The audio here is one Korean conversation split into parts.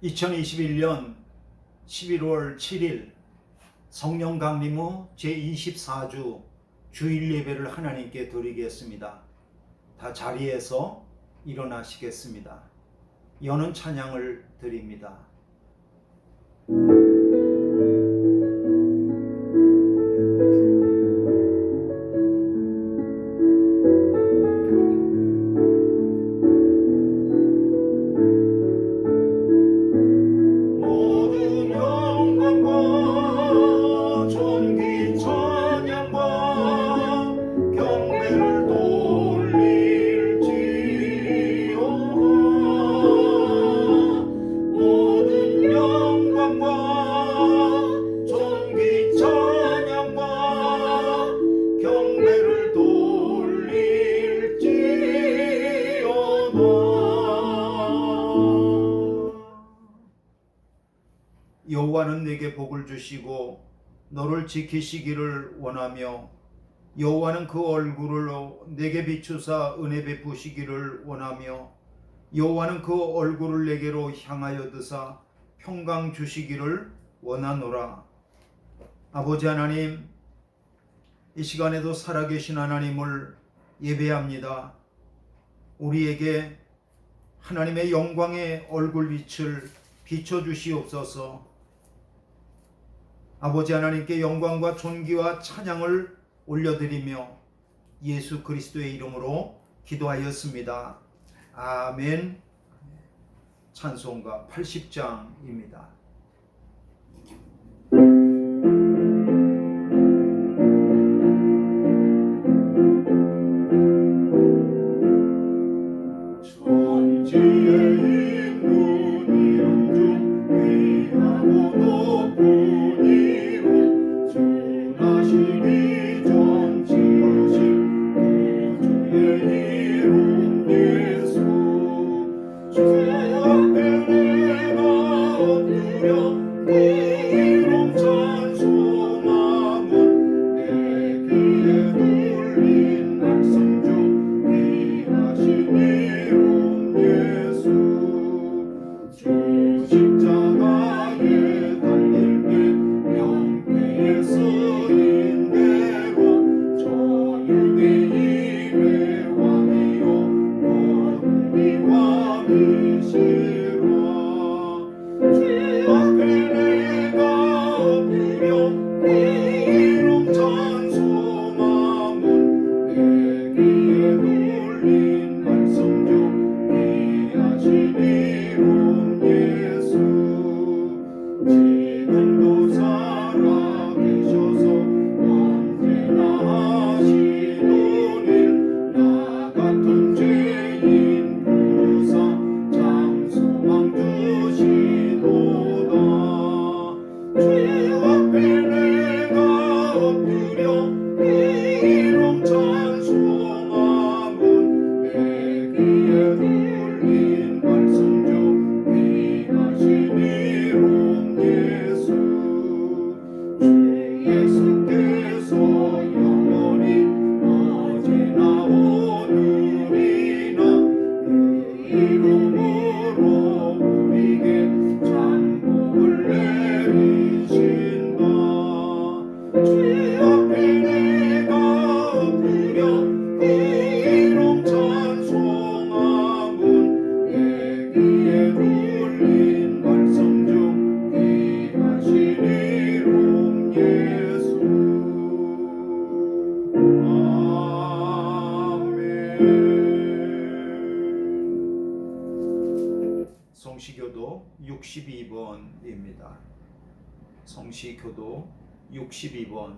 2021년 11월 7일 성령 강림 후 제24주 주일 예배를 하나님께 드리겠습니다. 다 자리에서 일어나시겠습니다. 여는 찬양을 드립니다. 여호와는 내게 복을 주시고 너를 지키시기를 원하며 여호와는 그 얼굴을 내게 비추사 은혜 베푸시기를 원하며 여호와는 그 얼굴을 내게로 향하여 드사 평강 주시기를 원하노라. 아버지 하나님, 이 시간에도 살아계신 하나님을 예배합니다. 우리에게 하나님의 영광의 얼굴빛을 비춰주시옵소서. 아버지 하나님께 영광과 존귀와 찬양을 올려드리며 예수 그리스도의 이름으로 기도하였습니다. 아멘. 찬송가 80장입니다. 성시교도 62번입니다. 성시교도 62번입니다.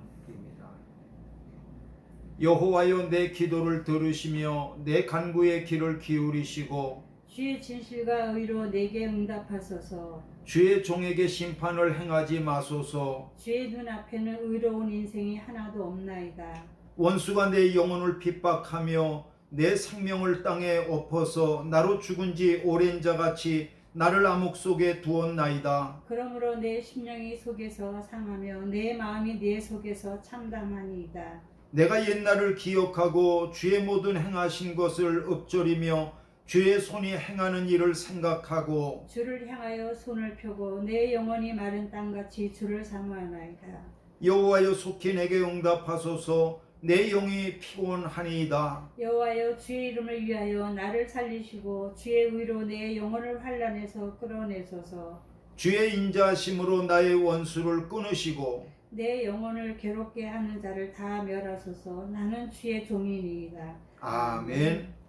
여호와여 내 기도를 들으시며 내 간구의 귀를 기울이시고 주의 진실과 의로 내게 응답하소서. 주의 종에게 심판을 행하지 마소서. 주의 눈앞에는 의로운 인생이 하나도 없나이다. 원수가 내 영혼을 핍박하며 내 생명을 땅에 엎어서 나로 죽은 지 오랜 자같이 나를 암흑 속에 두었나이다. 그러므로 내 심령이 속에서 상하며 내 마음이 내 속에서 참담하니이다. 내가 옛날을 기억하고 주의 모든 행하신 것을 읊조리며 주의 손이 행하는 일을 생각하고 주를 향하여 손을 펴고 내 영혼이 마른 땅같이 주를 사모하나이다. 여호와여 속히 내게 응답하소서. 내 영이 피곤하니이다. 여호와여 주의 이름을 위하여 나를 살리시고 주의 의로 내 영혼을 환난에서 끌어내소서. 주의 인자하심으로 나의 원수를 끊으시고 내 영혼을 괴롭게 하는 자를 다 멸하소서. 나는 주의 종이니이다. 아멘.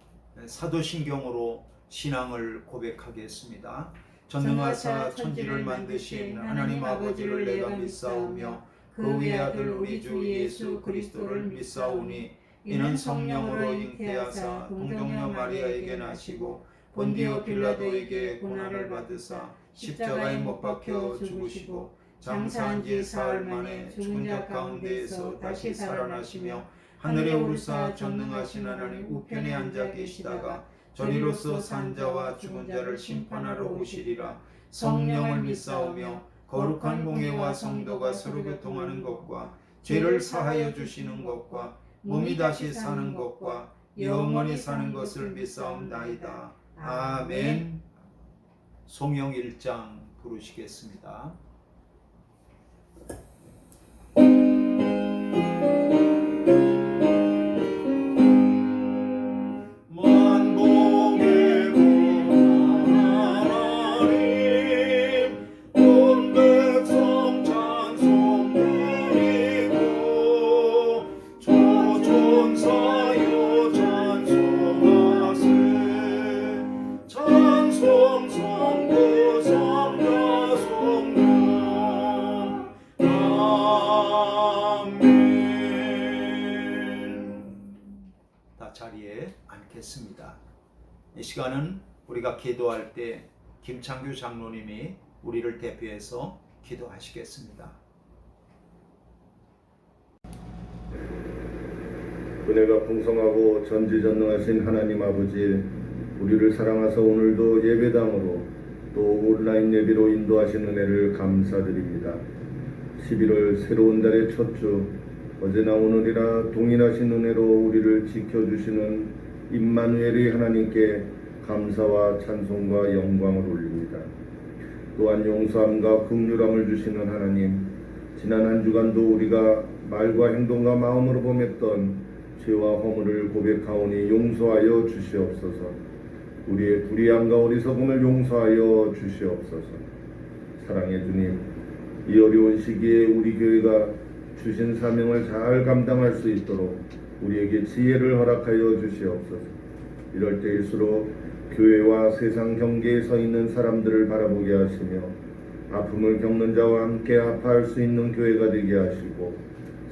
사도신경으로 신앙을 고백하겠습니다. 전능하사 천지를 만드신 하나님 아버지를 내가 믿사오며 그 위의 아들 우리 주 예수 그리스도를 믿사오니 이는 성령으로 잉태하사 동정녀 마리아에게 나시고 본디오 빌라도에게 고난을 받으사 십자가에 못 박혀 죽으시고 장사한 지 사흘 만에 죽은 자 가운데에서 다시 살아나시며 하늘에 오르사 전능하신 하나님 우편에 앉아 계시다가 저리로서 산 자와 죽은 자를 심판하러 오시리라. 성령을 믿사오며 거룩한 공회와 성도가 서로 교통하는 것과 죄를 사하여 주시는 것과 몸이 다시 사는 것과 영원히 사는 것을 믿사옵나이다. 아멘. 송영 1장 부르시겠습니다. 자리에 앉겠습니다. 이 시간은 우리가 기도할 때 김창규 장로님이 우리를 대표해서 기도하시겠습니다. 은혜가 풍성하고 전지전능하신 하나님 아버지, 우리를 사랑하사 오늘도 예배당으로 또 온라인 예배로 인도하신 은혜를 감사드립니다. 11월 새로운 달의 첫 주, 어제나 오늘이라 동일하신 은혜로 우리를 지켜주시는 임마누엘의 하나님께 감사와 찬송과 영광을 올립니다. 또한 용서함과 긍휼함을 주시는 하나님, 지난 한 주간도 우리가 말과 행동과 마음으로 범했던 죄와 허물을 고백하오니 용서하여 주시옵소서. 우리의 불의함과 어리석음을 용서하여 주시옵소서. 사랑의 주님, 이 어려운 시기에 우리 교회가 주신 사명을 잘 감당할 수 있도록 우리에게 지혜를 허락하여 주시옵소서. 이럴 때일수록 교회와 세상 경계에 서 있는 사람들을 바라보게 하시며 아픔을 겪는 자와 함께 아파할 수 있는 교회가 되게 하시고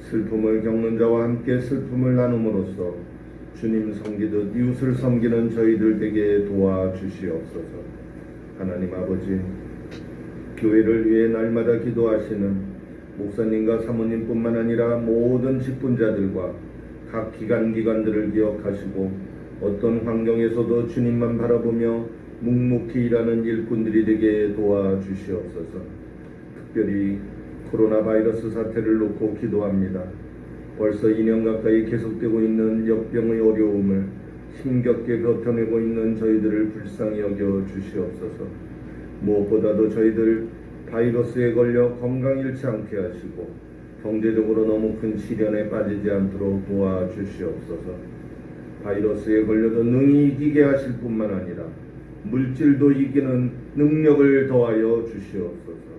슬픔을 겪는 자와 함께 슬픔을 나눔으로써 주님 섬기듯 이웃을 섬기는 저희들 되게 도와주시옵소서. 하나님 아버지, 교회를 위해 날마다 기도하시는 목사님과 사모님뿐만 아니라 모든 직분자들과 각 기관들을 기억하시고 어떤 환경에서도 주님만 바라보며 묵묵히 일하는 일꾼들이 되게 도와주시옵소서. 특별히 코로나 바이러스 사태를 놓고 기도합니다. 벌써 2년 가까이 계속되고 있는 역병의 어려움을 힘겹게 버텨내고 있는 저희들을 불쌍히 여겨 주시옵소서. 무엇보다도 저희들 바이러스에 걸려 건강 잃지 않게 하시고 경제적으로 너무 큰 시련에 빠지지 않도록 도와주시옵소서. 바이러스에 걸려도 능히 이기게 하실 뿐만 아니라 물질도 이기는 능력을 더하여 주시옵소서.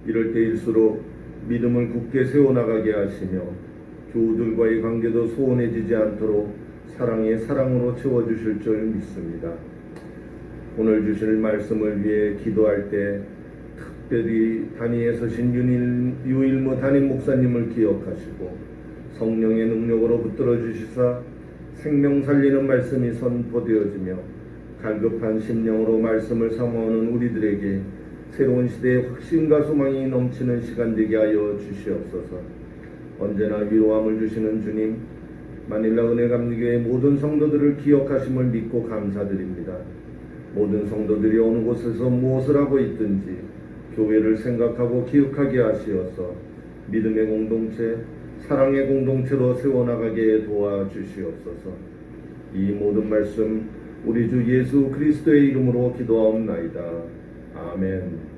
이럴 때일수록 믿음을 굳게 세워나가게 하시며 교우들과의 관계도 소원해지지 않도록 사랑의 사랑으로 채워주실 줄 믿습니다. 오늘 주실 말씀을 위해 기도할 때 특별히 단위에 서신 유일무 담임 목사님을 기억하시고 성령의 능력으로 붙들어 주시사 생명 살리는 말씀이 선포되어지며 갈급한 심령으로 말씀을 사모하는 우리들에게 새로운 시대의 확신과 소망이 넘치는 시간 되게 하여 주시옵소서. 언제나 위로함을 주시는 주님, 마닐라 은혜감리교회 모든 성도들을 기억하심을 믿고 감사드립니다. 모든 성도들이 어느 곳에서 무엇을 하고 있든지 교회를 생각하고 기억하게 하시어서 믿음의 공동체, 사랑의 공동체로 세워나가게 도와주시옵소서. 이 모든 말씀 우리 주 예수 그리스도의 이름으로 기도하옵나이다. 아멘.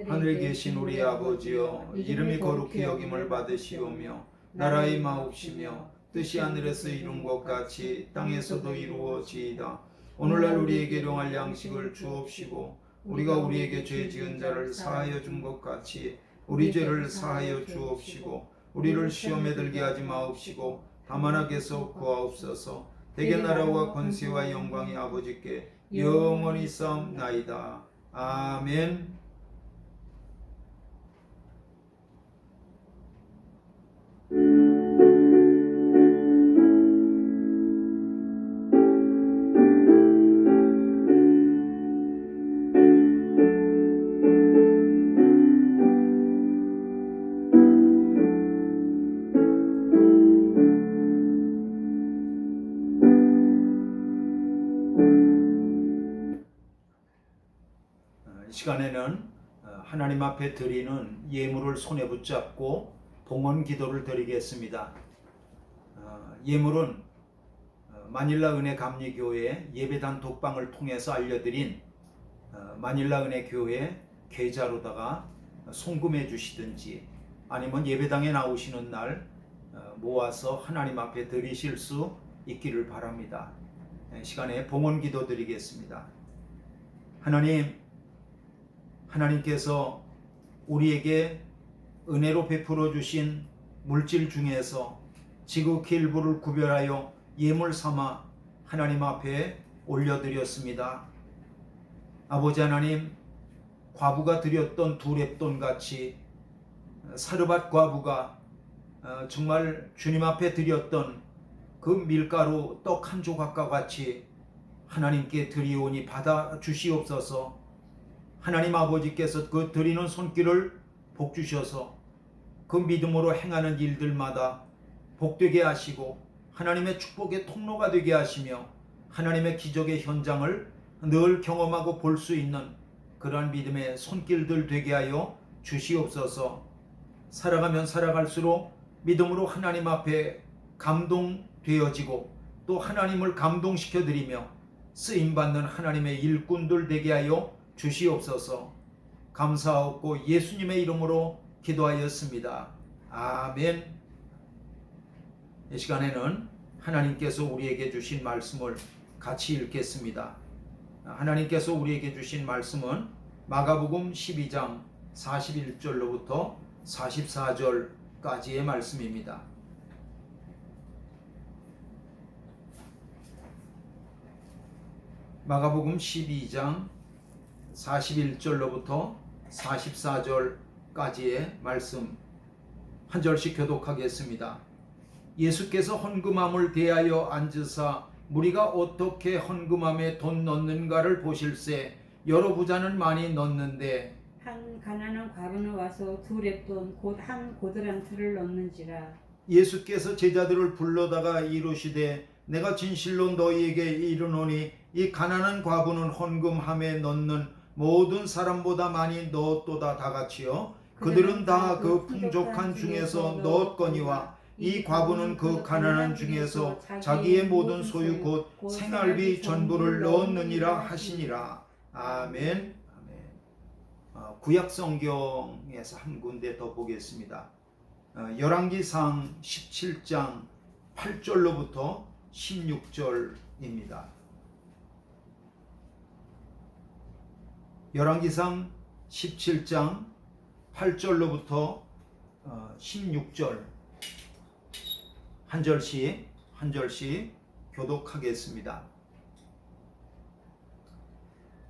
하늘에 계신 우리 아버지여, 이름이 거룩히 여김을 받으시오며 나라의 마옵시며 뜻이 하늘에서 이룬 것 같이 땅에서도 이루어지이다. 오늘날 우리에게 일용할 양식을 주옵시고 우리가 우리에게 죄 지은 자를 사하여 준 것 같이 우리 죄를 사하여 주옵시고 우리를 시험에 들게 하지 마옵시고 다만 악에서 구하옵소서. 대개 나라와 권세와 영광이 아버지께 영원히 싸움나이다. 아멘. 이 시간에는 하나님 앞에 드리는 예물을 손에 붙잡고 봉헌 기도를 드리겠습니다. 예물은 마닐라 은혜 감리교회 예배단 독방을 통해서 알려드린 마닐라 은혜 교회 계좌로다가 송금해 주시든지 아니면 예배당에 나오시는 날 모아서 하나님 앞에 드리실 수 있기를 바랍니다. 시간에 봉헌 기도 드리겠습니다. 하나님께서 우리에게 은혜로 베풀어 주신 물질 중에서 지극히 일부를 구별하여 예물 삼아 하나님 앞에 올려드렸습니다. 아버지 하나님, 과부가 드렸던 두 렙돈 같이 사르밧 과부가 정말 주님 앞에 드렸던 그 밀가루 떡 한 조각과 같이 하나님께 드리오니 받아 주시옵소서. 하나님 아버지께서 그 드리는 손길을 복 주셔서 그 믿음으로 행하는 일들마다 복되게 하시고 하나님의 축복의 통로가 되게 하시며 하나님의 기적의 현장을 늘 경험하고 볼 수 있는 그러한 믿음의 손길들 되게 하여 주시옵소서. 살아가면 살아갈수록 믿음으로 하나님 앞에 감동되어지고 또 하나님을 감동시켜 드리며 쓰임받는 하나님의 일꾼들 되게 하여 주시옵소서. 감사하고 예수님의 이름으로 기도하였습니다. 아멘. 이 시간에는 하나님께서 우리에게 주신 말씀을 같이 읽겠습니다. 하나님께서 우리에게 주신 말씀은 마가복음 12장 41절로부터 44절까지의 말씀입니다. 마가복음 12장 41절로부터 44절까지의 말씀 한 절씩 교독하겠습니다. 예수께서 헌금함을 대하여 앉으사 무리가 어떻게 헌금함에 돈 넣는가를 보실세 여러 부자는 많이 넣는데 한 가난한 과부는 와서 두 렙돈 곧 한 고드란트를 넣는지라. 예수께서 제자들을 불러다가 이르시되 내가 진실로 너희에게 이르노니 이 가난한 과부는 헌금함에 넣는 모든 사람보다 많이 넣었도다. 다같이요 그들은 다 그 풍족한 중에서 넣었거니와 이 과부는 그 가난한 중에서 자기의 모든 소유 곧 생활비 전부를 넣었느니라 하시니라. 아멘. 구약 성경에서 한 군데 더 보겠습니다. 열왕기상 17장 8절로부터 16절입니다. 열왕기상 17장 8절로부터 16절 한 절씩 교독하겠습니다.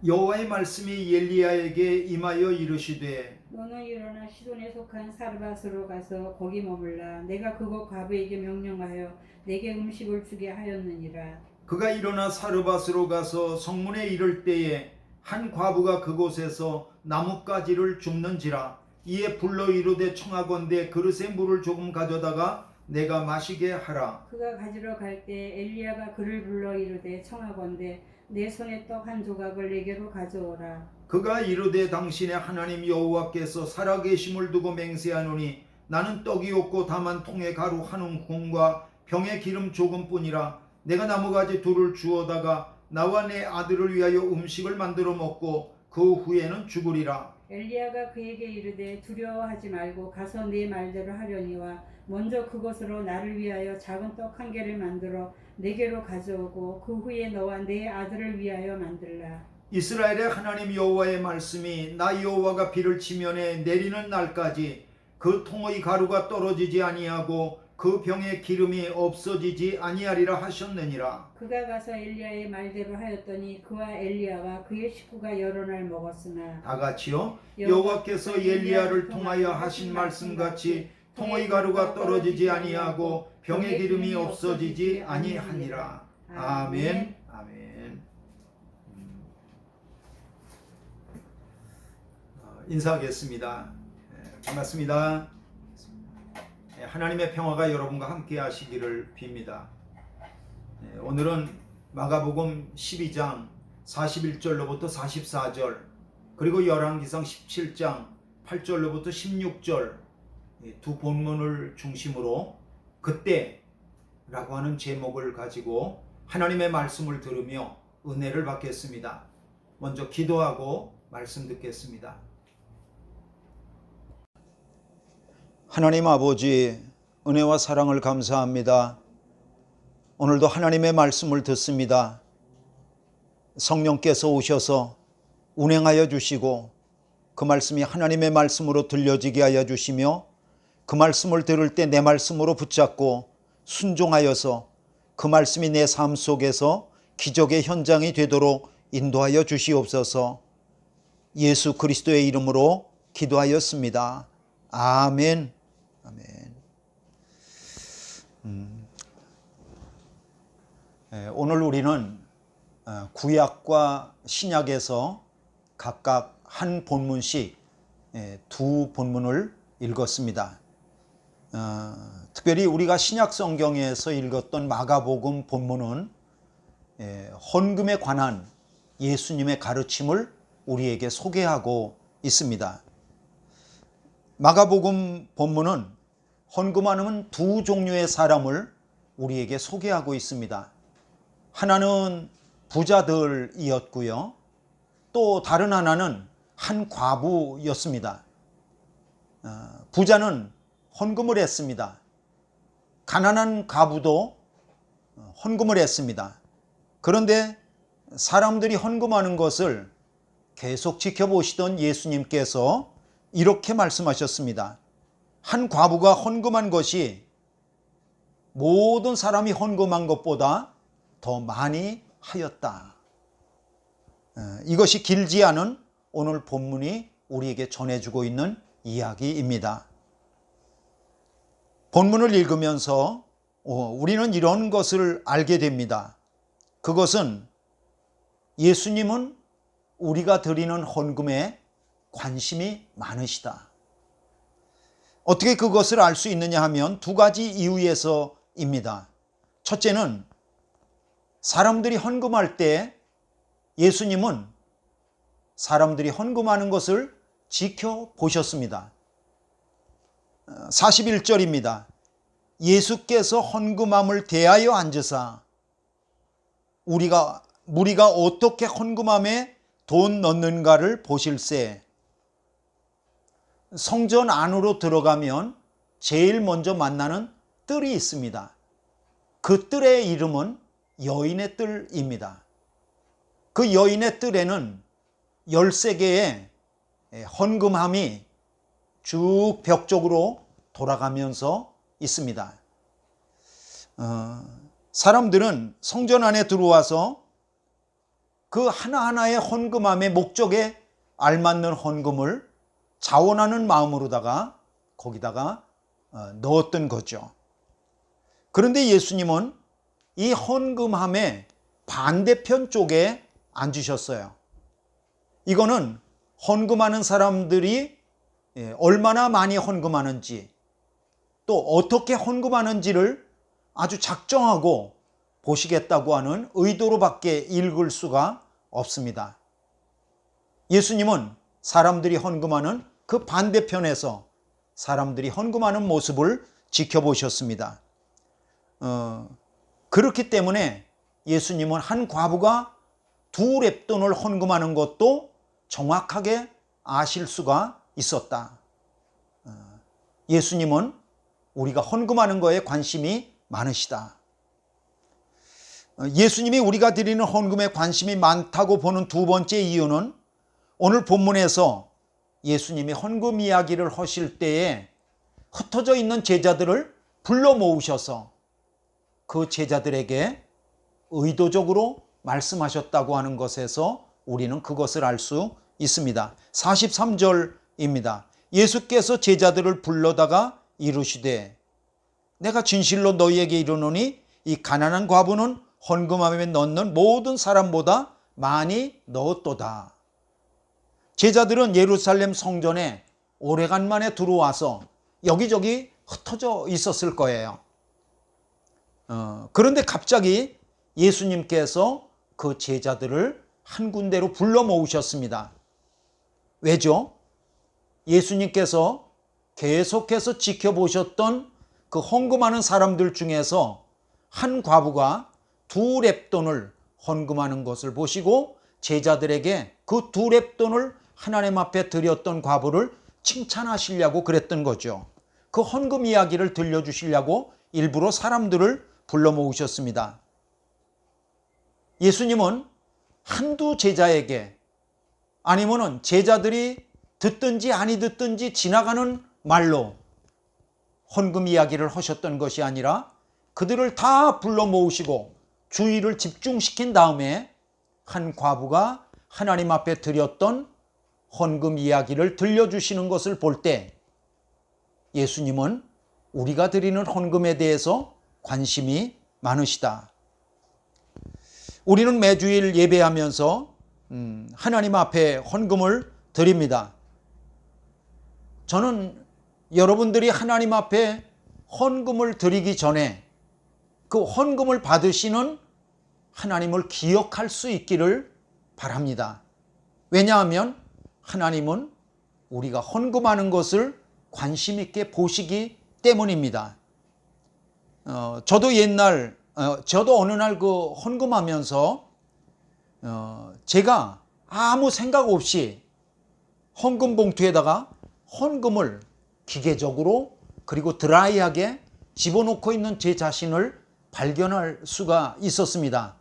여호와의 말씀이 엘리야에게 임하여 이르시되 너는 일어나 시돈에 속한 사르밧으로 가서 거기 머물라. 내가 그곳 과부에게 명령하여 내게 음식을 주게 하였느니라. 그가 일어나 사르밧으로 가서 성문에 이를 때에 한 과부가 그곳에서 나뭇가지를 줍는지라. 이에 불러 이르되 청하건대 그릇에 물을 조금 가져다가 내가 마시게 하라. 그가 가지러 갈 때 엘리야가 그를 불러 이르되 청하건대 내 손에 떡 한 조각을 내게로 가져오라. 그가 이르되 당신의 하나님 여호와께서 살아계심을 두고 맹세하노니 나는 떡이 없고 다만 통에 가루 한 움큼과 병에 기름 조금뿐이라. 내가 나무가지 둘을 주어다가 나와 내 아들을 위하여 음식을 만들어 먹고 그 후에는 죽으리라. 엘리야가 그에게 이르되 두려워하지 말고 가서 네 말대로 하려니와 먼저 그것으로 나를 위하여 작은 떡 한 개를 만들어 내게로 가져오고 그 후에 너와 내 아들을 위하여 만들라. 이스라엘의 하나님 여호와의 말씀이 나 여호와가 비를 치면에 내리는 날까지 그 통의 가루가 떨어지지 아니하고 그 병의 기름이 없어지지 아니하리라 하셨느니라. 그가 가서 엘리야의 말대로 하였더니 그와 엘리야와 그의 식구가 여러 날 먹었으나 다 같이요. 여호와께서 엘리야를 통하여 하신 말씀같이 통의 가루가 떨어지지 아니하고 병의 기름이 없어지지 아니하니라. 아멘. 아멘. 인사하겠습니다. 반갑습니다. 하나님의 평화가 여러분과 함께 하시기를 빕니다. 오늘은 마가복음 12장 41절로부터 44절 그리고 열왕기상 17장 8절로부터 16절 두 본문을 중심으로 그때라고 하는 제목을 가지고 하나님의 말씀을 들으며 은혜를 받겠습니다. 먼저 기도하고 말씀 듣겠습니다. 하나님 아버지, 은혜와 사랑을 감사합니다. 오늘도 하나님의 말씀을 듣습니다. 성령께서 오셔서 운행하여 주시고 그 말씀이 하나님의 말씀으로 들려지게 하여 주시며 그 말씀을 들을 때 내 말씀으로 붙잡고 순종하여서 그 말씀이 내 삶 속에서 기적의 현장이 되도록 인도하여 주시옵소서. 예수 그리스도의 이름으로 기도하였습니다. 아멘. 아멘. 오늘 우리는 구약과 신약에서 각각 한 본문씩 두 본문을 읽었습니다. 특별히 우리가 신약 성경에서 읽었던 마가복음 본문은 헌금에 관한 예수님의 가르침을 우리에게 소개하고 있습니다. 마가복음 본문은 헌금하는 두 종류의 사람을 우리에게 소개하고 있습니다. 하나는 부자들이었고요. 또 다른 하나는 한 과부였습니다. 부자는 헌금을 했습니다. 가난한 과부도 헌금을 했습니다. 그런데 사람들이 헌금하는 것을 계속 지켜보시던 예수님께서 이렇게 말씀하셨습니다. 한 과부가 헌금한 것이 모든 사람이 헌금한 것보다 더 많이 하였다. 이것이 길지 않은 오늘 본문이 우리에게 전해주고 있는 이야기입니다. 본문을 읽으면서 우리는 이런 것을 알게 됩니다. 그것은 예수님은 우리가 드리는 헌금에 관심이 많으시다. 어떻게 그것을 알 수 있느냐 하면 두 가지 이유에서입니다. 첫째는 사람들이 헌금할 때 예수님은 사람들이 헌금하는 것을 지켜보셨습니다. 41절입니다. 예수께서 헌금함을 대하여 앉으사 무리가 어떻게 헌금함에 돈 넣는가를 보실세. 성전 안으로 들어가면 제일 먼저 만나는 뜰이 있습니다. 그 뜰의 이름은 여인의 뜰입니다. 그 여인의 뜰에는 13개의 헌금함이 쭉 벽 쪽으로 돌아가면서 있습니다. 사람들은 성전 안에 들어와서 그 하나하나의 헌금함의 목적에 알맞는 헌금을 자원하는 마음으로다가 거기다가 넣었던 거죠. 그런데 예수님은 이 헌금함의 반대편 쪽에 앉으셨어요. 이거는 헌금하는 사람들이 얼마나 많이 헌금하는지 또 어떻게 헌금하는지를 아주 작정하고 보시겠다고 하는 의도로밖에 읽을 수가 없습니다. 예수님은 사람들이 헌금하는 그 반대편에서 사람들이 헌금하는 모습을 지켜보셨습니다. 그렇기 때문에 예수님은 한 과부가 두 렙돈을 헌금하는 것도 정확하게 아실 수가 있었다. 예수님은 우리가 헌금하는 거에 관심이 많으시다. 예수님이 우리가 드리는 헌금에 관심이 많다고 보는 두 번째 이유는 오늘 본문에서 예수님이 헌금 이야기를 하실 때에 흩어져 있는 제자들을 불러 모으셔서 그 제자들에게 의도적으로 말씀하셨다고 하는 것에서 우리는 그것을 알 수 있습니다. 43절입니다. 예수께서 제자들을 불러다가 이르시되 내가 진실로 너희에게 이르노니 이 가난한 과부는 헌금함에 넣는 모든 사람보다 많이 넣었도다. 제자들은 예루살렘 성전에 오래간만에 들어와서 여기저기 흩어져 있었을 거예요. 그런데 갑자기 예수님께서 그 제자들을 한 군데로 불러 모으셨습니다. 왜죠? 예수님께서 계속해서 지켜보셨던 그 헌금하는 사람들 중에서 한 과부가 두 렙돈을 헌금하는 것을 보시고 제자들에게 그 두 렙돈을 하나님 앞에 드렸던 과부를 칭찬하시려고 그랬던 거죠. 그 헌금 이야기를 들려주시려고 일부러 사람들을 불러 모으셨습니다. 예수님은 한두 제자에게 아니면은 제자들이 듣든지 아니 듣든지 지나가는 말로 헌금 이야기를 하셨던 것이 아니라 그들을 다 불러 모으시고 주의를 집중시킨 다음에 한 과부가 하나님 앞에 드렸던 헌금 이야기를 들려주시는 것을 볼 때 예수님은 우리가 드리는 헌금에 대해서 관심이 많으시다. 우리는 매주일 예배하면서 하나님 앞에 헌금을 드립니다. 저는 여러분들이 하나님 앞에 헌금을 드리기 전에 그 헌금을 받으시는 하나님을 기억할 수 있기를 바랍니다. 왜냐하면 하나님은 우리가 헌금하는 것을 관심 있게 보시기 때문입니다. 저도 어느 날 그 헌금하면서 제가 아무 생각 없이 헌금 봉투에다가 헌금을 기계적으로 그리고 드라이하게 집어넣고 있는 제 자신을 발견할 수가 있었습니다.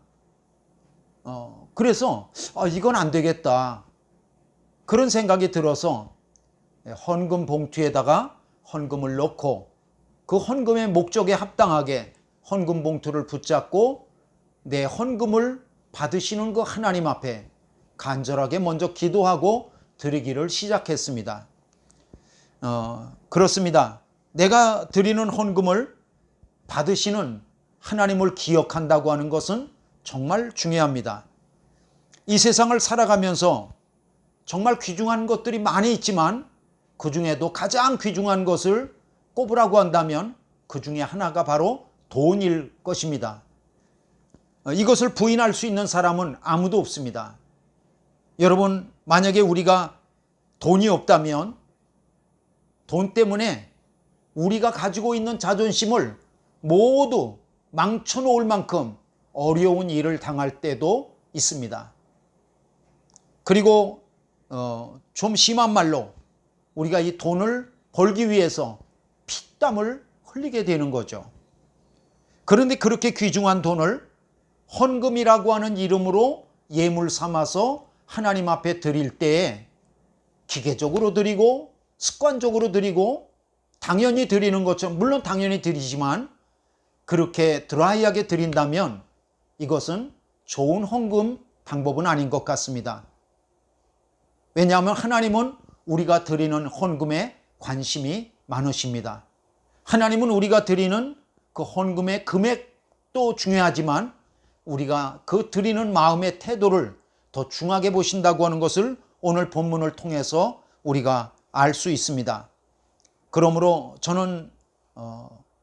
그래서 이건 안 되겠다. 그런 생각이 들어서 헌금 봉투에다가 헌금을 넣고 그 헌금의 목적에 합당하게 헌금 봉투를 붙잡고 내 헌금을 받으시는 그 하나님 앞에 간절하게 먼저 기도하고 드리기를 시작했습니다. 그렇습니다. 내가 드리는 헌금을 받으시는 하나님을 기억한다고 하는 것은 정말 중요합니다. 이 세상을 살아가면서 정말 귀중한 것들이 많이 있지만 그 중에도 가장 귀중한 것을 꼽으라고 한다면 그 중에 하나가 바로 돈일 것입니다. 이것을 부인할 수 있는 사람은 아무도 없습니다. 여러분, 만약에 우리가 돈이 없다면 돈 때문에 우리가 가지고 있는 자존심을 모두 망쳐놓을 만큼 어려운 일을 당할 때도 있습니다. 그리고 좀 심한 말로 우리가 이 돈을 벌기 위해서 피땀을 흘리게 되는 거죠. 그런데 그렇게 귀중한 돈을 헌금이라고 하는 이름으로 예물 삼아서 하나님 앞에 드릴 때에 기계적으로 드리고 습관적으로 드리고 당연히 드리는 것처럼, 물론 당연히 드리지만 그렇게 드라이하게 드린다면 이것은 좋은 헌금 방법은 아닌 것 같습니다. 왜냐하면 하나님은 우리가 드리는 헌금에 관심이 많으십니다. 하나님은 우리가 드리는 그 헌금의 금액도 중요하지만 우리가 그 드리는 마음의 태도를 더 중하게 보신다고 하는 것을 오늘 본문을 통해서 우리가 알 수 있습니다. 그러므로 저는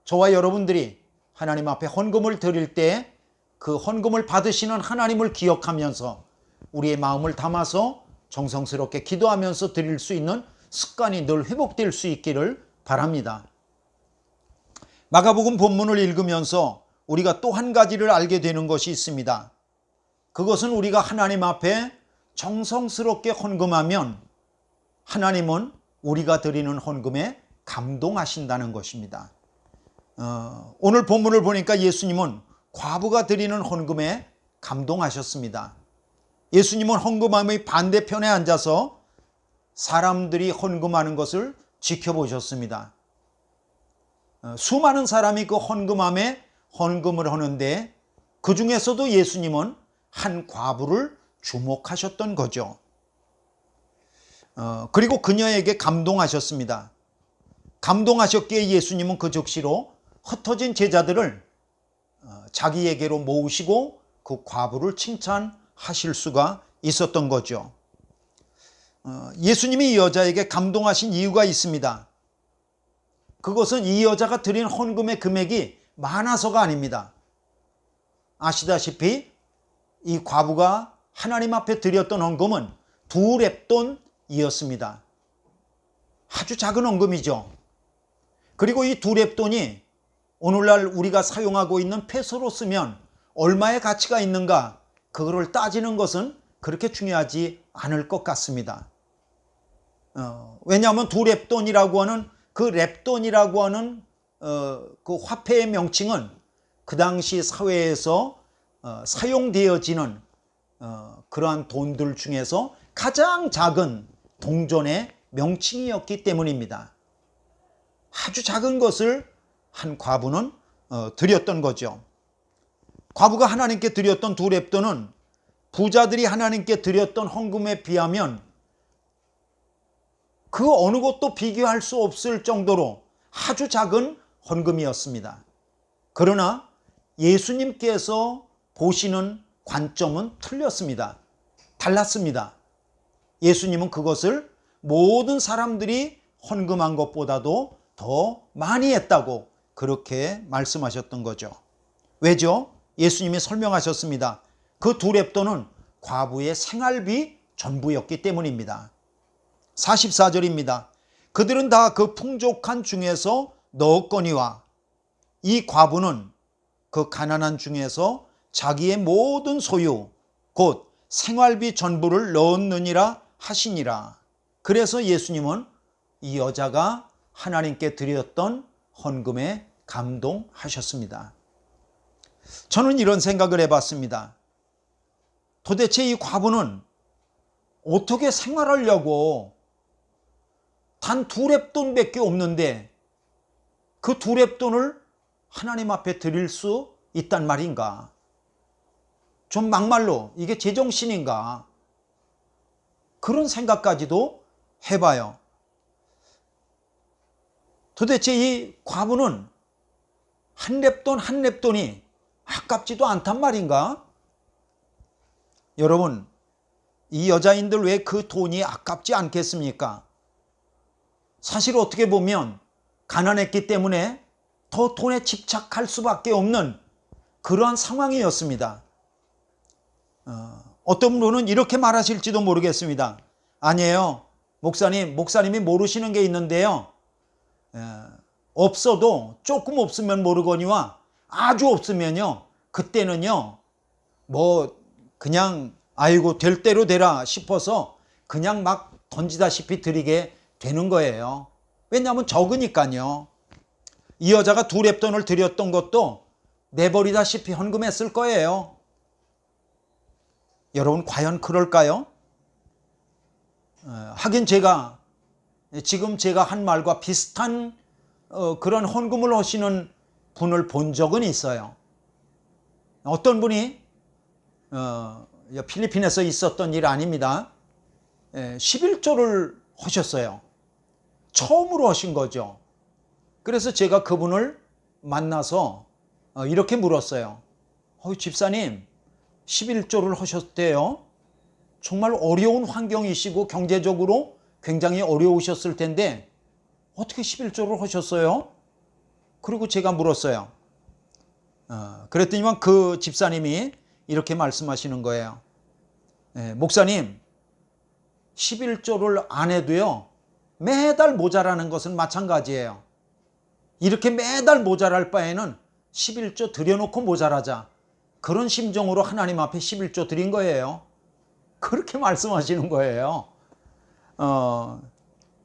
저와 여러분들이 하나님 앞에 헌금을 드릴 때 그 헌금을 받으시는 하나님을 기억하면서 우리의 마음을 담아서 정성스럽게 기도하면서 드릴 수 있는 습관이 늘 회복될 수 있기를 바랍니다. 마가복음 본문을 읽으면서 우리가 또 한 가지를 알게 되는 것이 있습니다. 그것은 우리가 하나님 앞에 정성스럽게 헌금하면 하나님은 우리가 드리는 헌금에 감동하신다는 것입니다. 오늘 본문을 보니까 예수님은 과부가 드리는 헌금에 감동하셨습니다. 예수님은 헌금함의 반대편에 앉아서 사람들이 헌금하는 것을 지켜보셨습니다. 수많은 사람이 그 헌금함에 헌금을 하는데 그 중에서도 예수님은 한 과부를 주목하셨던 거죠. 그리고 그녀에게 감동하셨습니다. 감동하셨기에 예수님은 그 즉시로 흩어진 제자들을 자기에게로 모으시고 그 과부를 칭찬하실 수가 있었던 거죠. 예수님이 이 여자에게 감동하신 이유가 있습니다. 그것은 이 여자가 드린 헌금의 금액이 많아서가 아닙니다. 아시다시피 이 과부가 하나님 앞에 드렸던 헌금은 2렙돈이었습니다. 아주 작은 헌금이죠. 그리고 이 2렙돈이 오늘날 우리가 사용하고 있는 페소로 쓰면 얼마의 가치가 있는가, 그거를 따지는 것은 그렇게 중요하지 않을 것 같습니다. 왜냐하면 2렙돈이라고 하는 그 렙돈이라고 하는 그 화폐의 명칭은 그 당시 사회에서 사용되어지는 그러한 돈들 중에서 가장 작은 동전의 명칭이었기 때문입니다. 아주 작은 것을 한 과부는 드렸던 거죠. 과부가 하나님께 드렸던 2렙돈은 부자들이 하나님께 드렸던 헌금에 비하면 그 어느 것도 비교할 수 없을 정도로 아주 작은 헌금이었습니다. 그러나 예수님께서 보시는 관점은 틀렸습니다. 달랐습니다. 예수님은 그것을 모든 사람들이 헌금한 것보다도 더 많이 했다고 그렇게 말씀하셨던 거죠. 왜죠? 예수님이 설명하셨습니다. 그 2렙돈은 과부의 생활비 전부였기 때문입니다. 44절입니다. 그들은 다 그 풍족한 중에서 넣었거니와 이 과부는 그 가난한 중에서 자기의 모든 소유 곧 생활비 전부를 넣었느니라 하시니라. 그래서 예수님은 이 여자가 하나님께 드렸던 헌금에 감동하셨습니다. 저는 이런 생각을 해봤습니다. 도대체 이 과부는 어떻게 생활하려고 단 2렙돈밖에 없는데 그 2렙돈을 하나님 앞에 드릴 수 있단 말인가? 좀 막말로 이게 제정신인가? 그런 생각까지도 해봐요. 도대체 이 과부는 한 렙돈이 아깝지도 않단 말인가? 여러분, 이 여자인들 왜 그 돈이 아깝지 않겠습니까? 사실 어떻게 보면 가난했기 때문에 더 돈에 집착할 수밖에 없는 그러한 상황이었습니다. 어떤 분은 이렇게 말하실지도 모르겠습니다. 아니에요. 목사님이 모르시는 게 있는데요. 없어도 조금 없으면 모르거니와 아주 없으면요. 그때는요. 뭐 그냥 아이고 될 대로 되라 싶어서 그냥 막 던지다시피 드리게 되는 거예요. 왜냐하면 적으니까요. 이 여자가 2렙돈을 드렸던 것도 내버리다시피 헌금했을 거예요. 여러분 과연 그럴까요? 하긴 지금 제가 한 말과 비슷한 그런 헌금을 하시는 분을 본 적은 있어요. 어떤 분이 필리핀에서 있었던 일 아닙니다. 11조를 하셨어요. 처음으로 하신 거죠. 그래서 제가 그분을 만나서 이렇게 물었어요. 집사님 11조를 하셨대요. 정말 어려운 환경이시고 경제적으로 굉장히 어려우셨을 텐데 어떻게 11조를 하셨어요? 그리고 제가 물었어요. 그랬더니만 그 집사님이 이렇게 말씀하시는 거예요. 목사님 11조를 안 해도요 매달 모자라는 것은 마찬가지예요. 이렇게 매달 모자랄 바에는 11조 들여놓고 모자라자. 그런 심정으로 하나님 앞에 11조 드린 거예요. 그렇게 말씀하시는 거예요.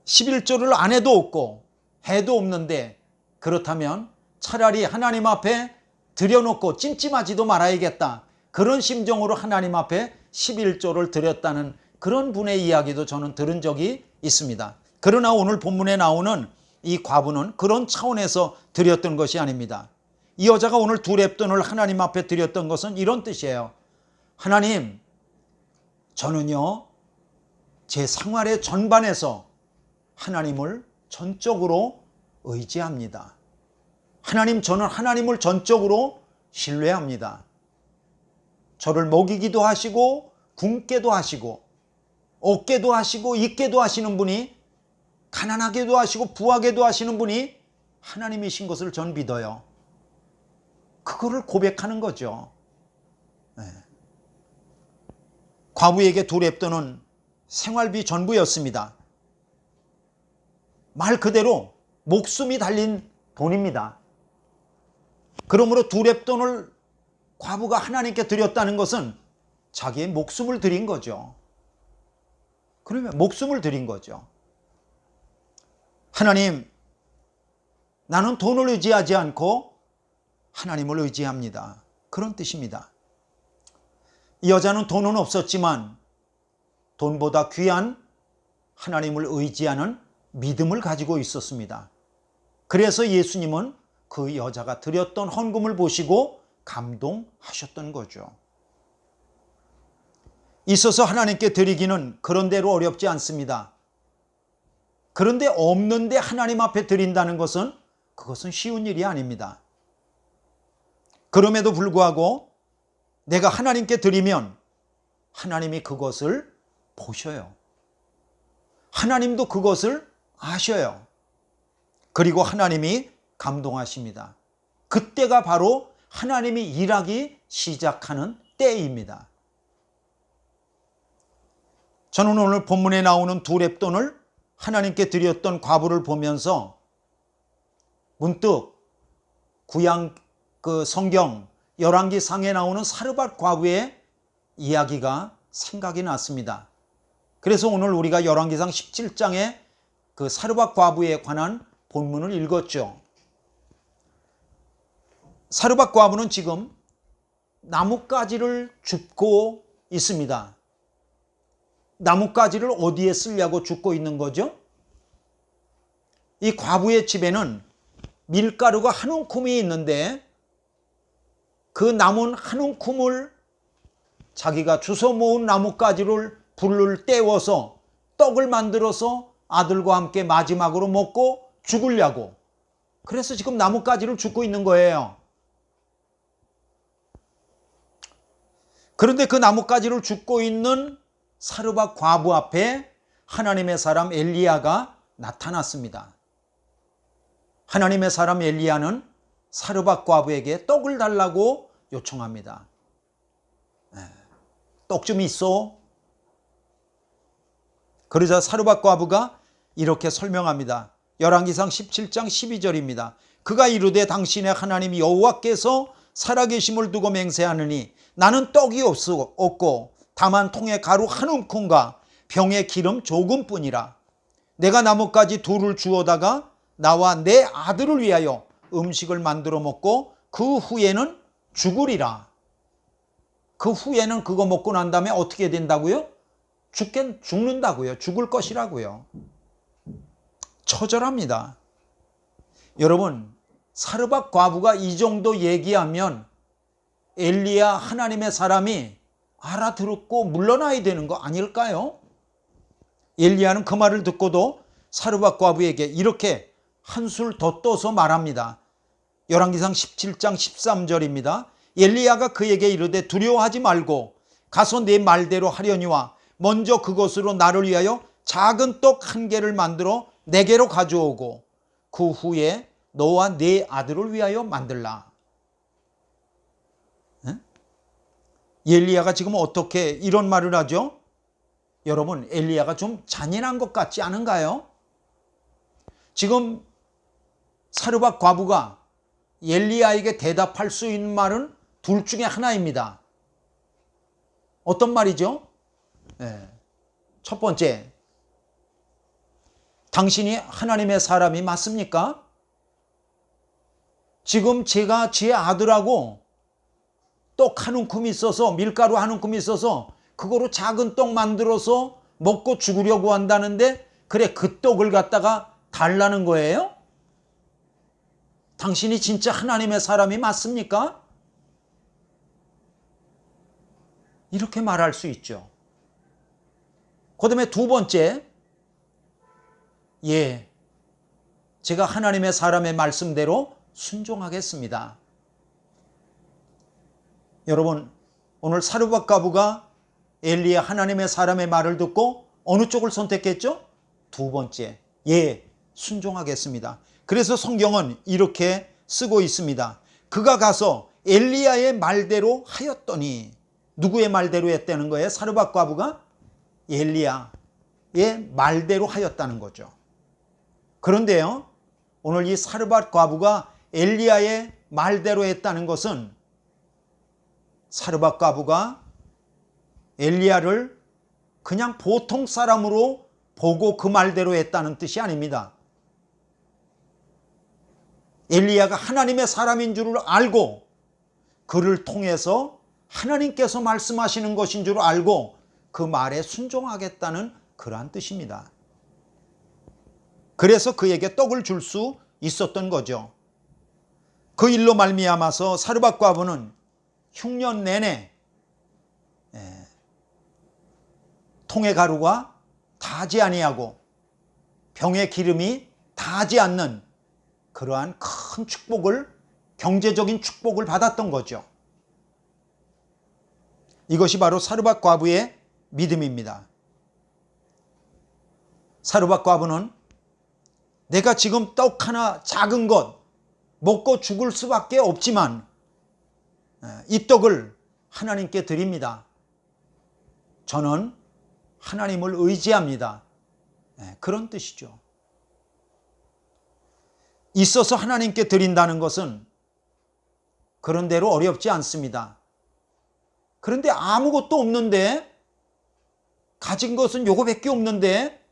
11조를 안 해도 없고 해도 없는데, 그렇다면 차라리 하나님 앞에 드려놓고 찜찜하지도 말아야겠다, 그런 심정으로 하나님 앞에 11조를 드렸다는 그런 분의 이야기도 저는 들은 적이 있습니다. 그러나 오늘 본문에 나오는 이 과부는 그런 차원에서 드렸던 것이 아닙니다. 이 여자가 오늘 2렙돈을 하나님 앞에 드렸던 것은 이런 뜻이에요. 하나님, 저는요, 제 생활의 전반에서 하나님을 전적으로 의지합니다. 하나님, 저는 하나님을 전적으로 신뢰합니다. 저를 먹이기도 하시고 굶게도 하시고 얻게도 하시고 있게도 하시는 분이, 가난하게도 하시고 부하게도 하시는 분이 하나님이신 것을 전 믿어요. 그거를 고백하는 거죠. 네. 과부에게 2렙돈은 생활비 전부였습니다. 말 그대로 목숨이 달린 돈입니다. 그러므로 2렙돈을 과부가 하나님께 드렸다는 것은 자기의 목숨을 드린 거죠. 그러면 목숨을 드린 거죠. 하나님, 나는 돈을 의지하지 않고 하나님을 의지합니다. 그런 뜻입니다. 이 여자는 돈은 없었지만 돈보다 귀한 하나님을 의지하는 믿음을 가지고 있었습니다. 그래서 예수님은 그 여자가 드렸던 헌금을 보시고 감동하셨던 거죠. 있어서 하나님께 드리기는 그런대로 어렵지 않습니다. 그런데 없는데 하나님 앞에 드린다는 것은, 그것은 쉬운 일이 아닙니다. 그럼에도 불구하고 내가 하나님께 드리면 하나님이 그것을 보셔요. 하나님도 그것을 아셔요. 그리고 하나님이 감동하십니다. 그때가 바로 하나님이 일하기 시작하는 때입니다. 저는 오늘 본문에 나오는 2렙돈을 하나님께 드렸던 과부를 보면서 문득 구약 그 성경 열왕기상에 나오는 사르밧 과부의 이야기가 생각이 났습니다. 그래서 오늘 우리가 열왕기상 17장에 그 사르밧 과부에 관한 본문을 읽었죠. 사르밧 과부는 지금 나뭇가지를 줍고 있습니다. 나뭇가지를 어디에 쓰려고 줍고 있는 거죠? 이 과부의 집에는 밀가루가 한 움큼이 있는데 그 남은 한 움큼을 자기가 주워 모은 나뭇가지를 불을 떼워서 떡을 만들어서 아들과 함께 마지막으로 먹고 죽으려고, 그래서 지금 나뭇가지를 줍고 있는 거예요. 그런데 그 나뭇가지를 줍고 있는 사르밧 과부 앞에 하나님의 사람 엘리야가 나타났습니다. 하나님의 사람 엘리야는 사르밧 과부에게 떡을 달라고 요청합니다. 떡 좀 있어. 그러자 사르밧 과부가 이렇게 설명합니다. 열왕기상 17장 12절입니다. 그가 이르되 당신의 하나님 여호와께서 살아계심을 두고 맹세하느니 나는 떡이 없고 다만 통에 가루 한 움큼과 병에 기름 조금뿐이라. 내가 나뭇가지 둘을 주워다가 나와 내 아들을 위하여 음식을 만들어 먹고 그 후에는 죽으리라. 그 후에는 그거 먹고 난 다음에 어떻게 된다고요? 죽는다고요. 죽을 것이라고요. 처절합니다. 여러분, 사르밧 과부가 이 정도 얘기하면 엘리야 하나님의 사람이 알아들었고 물러나야 되는 거 아닐까요? 엘리야는 그 말을 듣고도 사르밧 과부에게 이렇게 한술 더 떠서 말합니다. 열왕기상 17장 13절입니다. 엘리야가 그에게 이르되 두려워하지 말고 가서 내 말대로 하려니와 먼저 그것으로 나를 위하여 작은 떡 1개를 만들어 내게로 가져오고 그 후에 너와 네 아들을 위하여 만들라. 엘리야가 지금 어떻게 이런 말을 하죠? 여러분, 엘리야가 좀 잔인한 것 같지 않은가요? 지금 사르밧 과부가 엘리야에게 대답할 수 있는 말은 둘 중에 하나입니다. 어떤 말이죠? 첫 번째, 당신이 하나님의 사람이 맞습니까? 지금 제가 제 아들하고 떡 한 움큼 있어서, 밀가루 한 움큼 있어서 그거로 작은 떡 만들어서 먹고 죽으려고 한다는데, 그래, 그 떡을 갖다가 달라는 거예요? 당신이 진짜 하나님의 사람이 맞습니까? 이렇게 말할 수 있죠. 그 다음에 두 번째, 예, 제가 하나님의 사람의 말씀대로 순종하겠습니다. 여러분, 오늘 사르밧 과부가 엘리야 하나님의 사람의 말을 듣고 어느 쪽을 선택했죠? 두 번째, 예, 순종하겠습니다. 그래서 성경은 이렇게 쓰고 있습니다. 그가 가서 엘리야의 말대로 하였더니, 누구의 말대로 했다는 거예요? 사르밧 과부가 엘리야의 말대로 하였다는 거죠. 그런데요, 오늘 이 사르밧 과부가 엘리야의 말대로 했다는 것은 사르밧 과부가 엘리야를 그냥 보통 사람으로 보고 그 말대로 했다는 뜻이 아닙니다. 엘리야가 하나님의 사람인 줄을 알고 그를 통해서 하나님께서 말씀하시는 것인 줄 알고 그 말에 순종하겠다는 그러한 뜻입니다. 그래서 그에게 떡을 줄 수 있었던 거죠. 그 일로 말미암아서 사르밧 과부는 흉년 내내 통의 가루가 다지 아니하고 병의 기름이 다지 않는 그러한 큰 축복을, 경제적인 축복을 받았던 거죠. 이것이 바로 사르밧 과부의 믿음입니다. 사르밧 과부는 내가 지금 떡 하나 작은 것 먹고 죽을 수밖에 없지만 이 떡을 하나님께 드립니다. 저는 하나님을 의지합니다. 그런 뜻이죠. 있어서 하나님께 드린다는 것은 그런대로 어렵지 않습니다. 그런데 아무것도 없는데, 가진 것은 요거밖에 없는데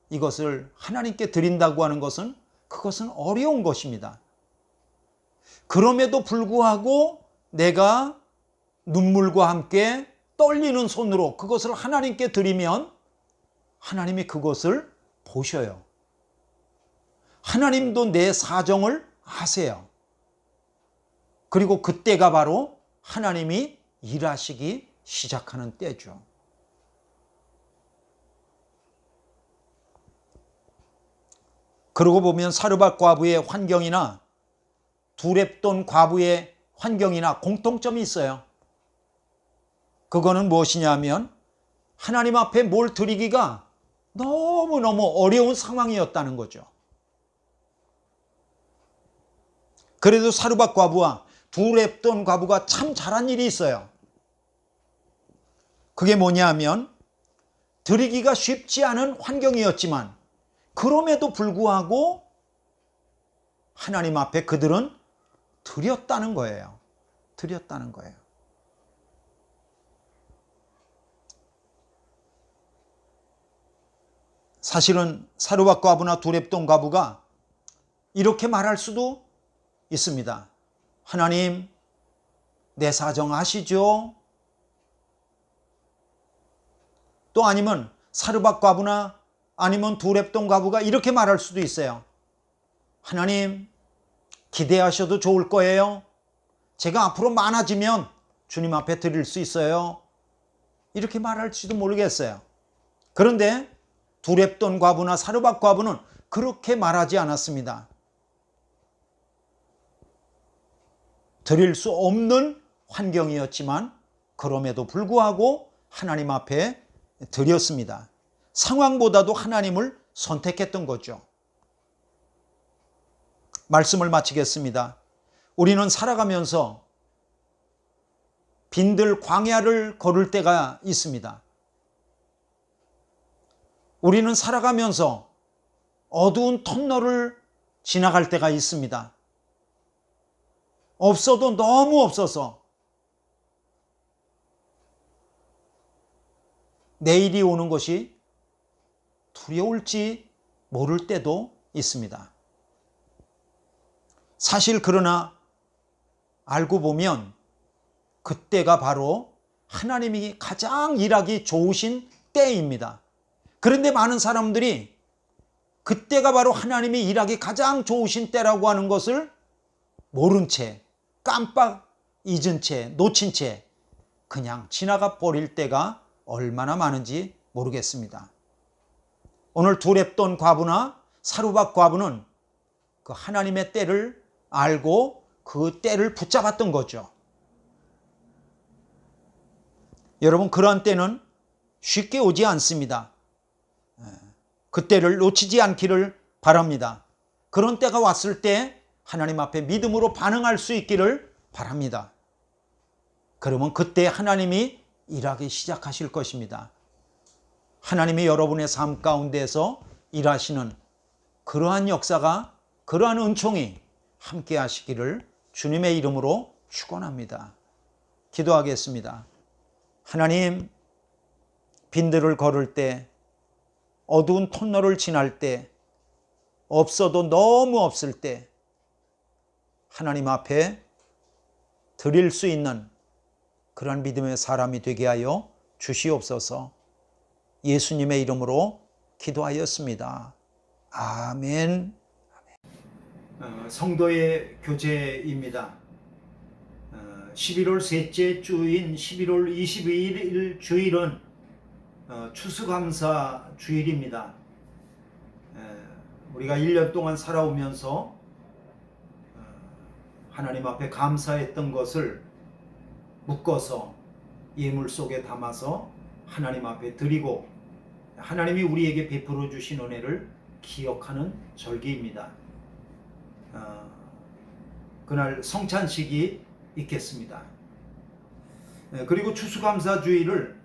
이것을 하나님께 드린다고 하는 것은, 그것은 어려운 것입니다. 그럼에도 불구하고 내가 눈물과 함께 떨리는 손으로 그것을 하나님께 드리면 하나님이 그것을 보셔요. 하나님도 내 사정을 아세요. 그리고 그때가 바로 하나님이 일하시기 시작하는 때죠. 그러고 보면 사르밧 과부의 환경이나 두렙돈 과부의 환경이나 공통점이 있어요. 그거는 무엇이냐 하면 하나님 앞에 뭘 드리기가 너무너무 어려운 상황이었다는 거죠. 그래도 사르밧 과부와 두렙돈 과부가 참 잘한 일이 있어요. 그게 뭐냐 하면 드리기가 쉽지 않은 환경이었지만 그럼에도 불구하고 하나님 앞에 그들은 드렸다는 거예요. 드렸다는 거예요. 사실은 사르밧 과부나 두렙돈 과부가 이렇게 말할 수도 있습니다. 하나님, 내 사정 아시죠? 또 아니면 사르밧 과부나 아니면 두렙돈 과부가 이렇게 말할 수도 있어요. 하나님, 기대하셔도 좋을 거예요. 제가 앞으로 많아지면 주님 앞에 드릴 수 있어요. 이렇게 말할지도 모르겠어요. 그런데 두렙돈 과부나 사르밧 과부는 그렇게 말하지 않았습니다. 드릴 수 없는 환경이었지만 그럼에도 불구하고 하나님 앞에 드렸습니다. 상황보다도 하나님을 선택했던 거죠. 말씀을 마치겠습니다. 우리는 살아가면서 빈들 광야를 걸을 때가 있습니다. 우리는 살아가면서 어두운 터널을 지나갈 때가 있습니다. 없어도 너무 없어서 내일이 오는 것이 두려울지 모를 때도 있습니다. 사실 그러나 알고 보면 그때가 바로 하나님이 가장 일하기 좋으신 때입니다. 그런데 많은 사람들이 그때가 바로 하나님이 일하기 가장 좋으신 때라고 하는 것을 모른 채, 깜빡 잊은 채, 놓친 채 그냥 지나가 버릴 때가 얼마나 많은지 모르겠습니다. 오늘 두렙돈 과부나 사루밧 과부는 그 하나님의 때를 알고 그 때를 붙잡았던 거죠. 여러분, 그러한 때는 쉽게 오지 않습니다. 그 때를 놓치지 않기를 바랍니다. 그런 때가 왔을 때 하나님 앞에 믿음으로 반응할 수 있기를 바랍니다. 그러면 그때 하나님이 일하기 시작하실 것입니다. 하나님이 여러분의 삶 가운데서 일하시는 그러한 역사가, 그러한 은총이 함께 하시기를 주님의 이름으로 축원합니다. 기도하겠습니다. 하나님, 빈들을 걸을 때, 어두운 터널을 지날 때, 없어도 너무 없을 때 하나님 앞에 드릴 수 있는 그런 믿음의 사람이 되게 하여 주시옵소서. 예수님의 이름으로 기도하였습니다. 아멘. 성도의 교제입니다. 11월 셋째 주인 11월 22일 주일은 추수감사 주일입니다. 우리가 1년 동안 살아오면서 하나님 앞에 감사했던 것을 묶어서 예물 속에 담아서 하나님 앞에 드리고 하나님이 우리에게 베풀어 주신 은혜를 기억하는 절기입니다. 그날 성찬식이 있겠습니다. 그리고 추수감사주일을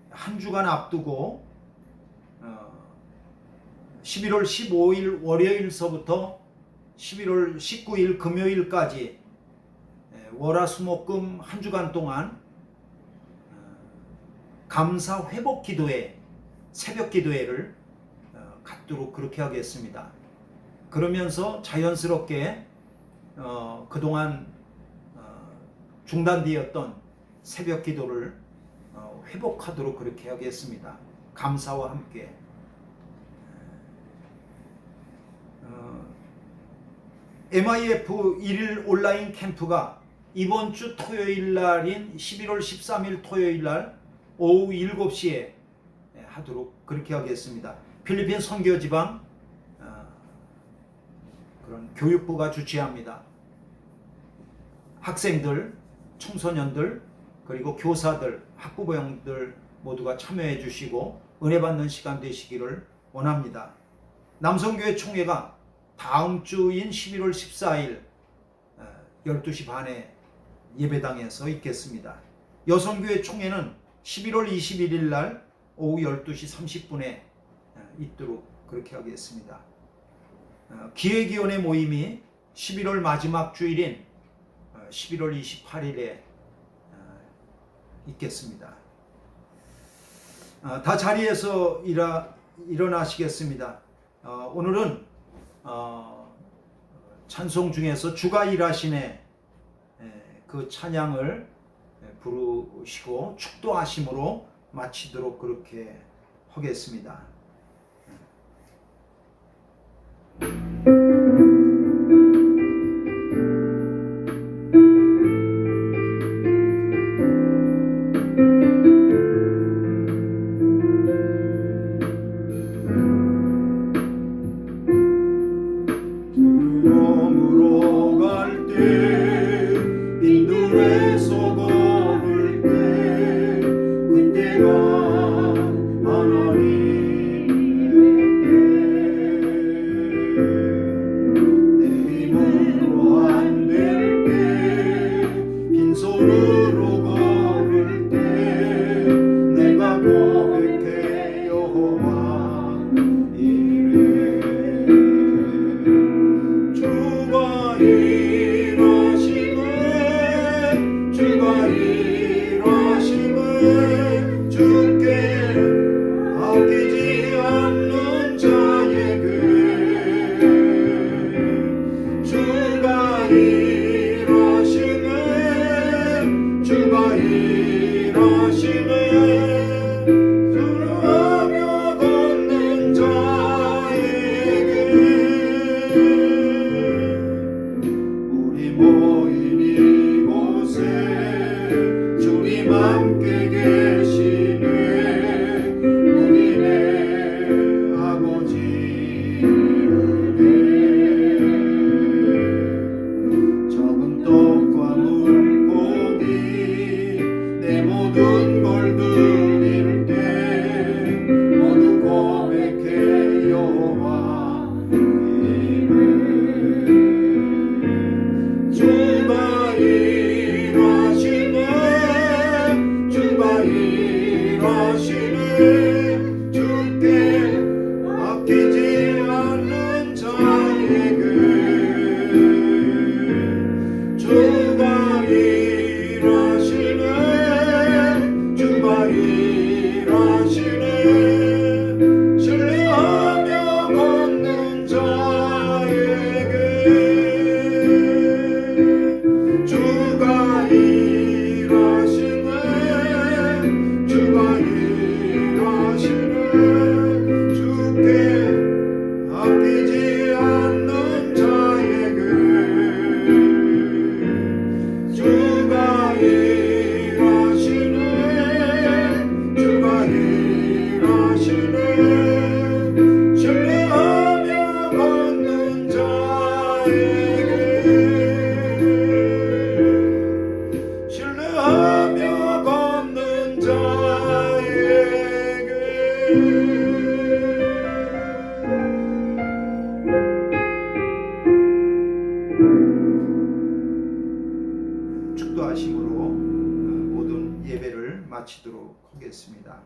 한 주간 앞두고 11월 15일 월요일서부터 11월 19일 금요일까지 월화수목금 한 주간 동안 감사 회복 기도회, 새벽 기도회를 갖도록 그렇게 하겠습니다. 그러면서 자연스럽게 그동안 중단되었던 새벽 기도를 회복하도록 그렇게 하겠습니다. 감사와 함께. MIF 1일 온라인 캠프가 이번 주 토요일 날인 11월 13일 토요일 날 오후 7시에 하도록 그렇게 하겠습니다. 필리핀 선교지방 그런 교육부가 주최합니다. 학생들, 청소년들, 그리고 교사들, 학부모님들 모두가 참여해 주시고 은혜 받는 시간 되시기를 원합니다. 남성교회 총회가 다음 주인 11월 14일 12시 반에 예배당에서 있겠습니다. 여성교회 총회는 11월 21일 날 오후 12시 30분에 있도록 그렇게 하겠습니다. 기획위원회 모임이 11월 마지막 주일인 11월 28일에 있겠습니다. 다 자리에서 일어나시겠습니다. 오늘은 찬송 중에서 주가 일하시네 그 찬양을 부르시고 축도하심으로 마치도록 그렇게 하겠습니다. 두려움으로 갈 때 빈들에서 걸을 때 그때가 하나님 바랍니다.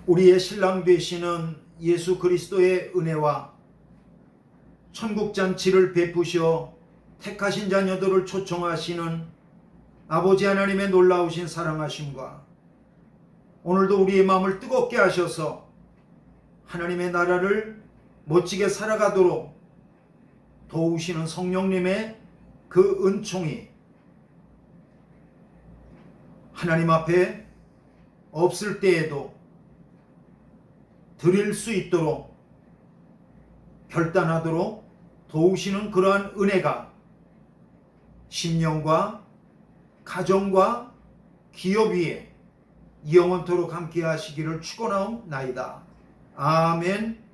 우리의 신랑 되시는 예수 그리스도의 은혜와 천국잔치를 베푸시어 택하신 자녀들을 초청하시는 아버지 하나님의 놀라우신 사랑하심과 오늘도 우리의 마음을 뜨겁게 하셔서 하나님의 나라를 멋지게 살아가도록 도우시는 성령님의 그 은총이 하나님 앞에 없을 때에도 드릴 수 있도록 결단하도록 도우시는 그러한 은혜가 심령과 가정과 기업 위에 영원토록 함께 하시기를 축원하옵나이다. 아멘.